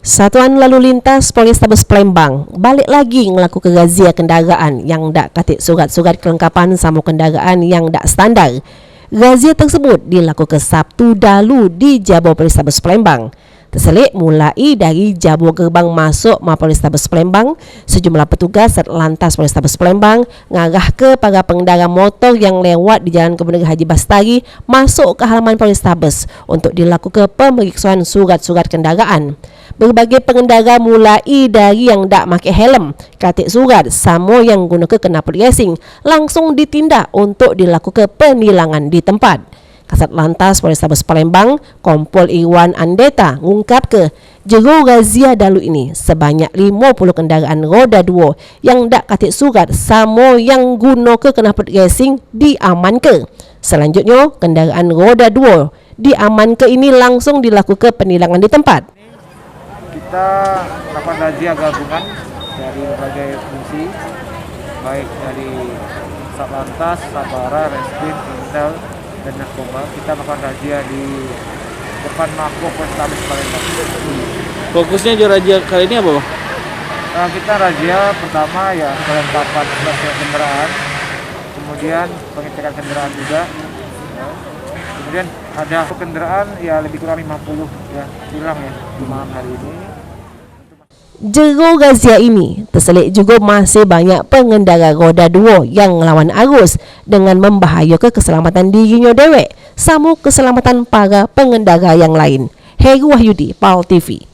Satuan Lalu Lintas Polrestabes Palembang balik lagi melakukan razia kenderaan yang dak katik surat-surat kelengkapan sama kenderaan yang dak standar. Razia tersebut dilakukan Sabtu dalu di Jabur Polrestabes Palembang. Terselit mulai dari Jabur gerbang masuk Mapolrestabes Palembang, sejumlah petugas Satlantas Polrestabes Palembang ngarah ke para pengendara motor yang lewat di Jalan Kebenaran Haji Bastari masuk ke halaman Polrestabes untuk dilakukan pemeriksaan surat-surat kenderaan. Berbagai pengendara mulai dari yang tak pakai helm, katik surat, sama yang gunakan knalpot racing langsung ditindak untuk dilakukan penilangan di tempat. Kasat Lantas Polrestabes Palembang, Kompol Irwan Andeta mengungkap ke jero razia dalu ini sebanyak 50 kenderaan roda 2 yang tak katik surat sama yang gunakan knalpot racing diamankan. Selanjutnya, kenderaan roda 2 diamankan ini langsung dilakukan penilangan di tempat. Kita lakukan razia gabungan dari berbagai fungsi, baik dari Satlantas, Sabara, Reskrim, Intel, dan Narkoba. Kita lakukan razia di depan Mako Polrestabes Palembang. Fokusnya razia kali ini apa, Bang? Kita razia pertama ya kelengkapan surat kendaraan, kemudian pengecekan kendaraan juga. Kemudian ada kendaraan ya lebih kurang 50 ya hilang ya di malam hari ini. Jero razia ini terselit juga masih banyak pengendara roda 2 yang melawan arus dengan membahayakan keselamatan dirinya dewek sama keselamatan para pengendara yang lain. Heru Wahyudi, PAL TV.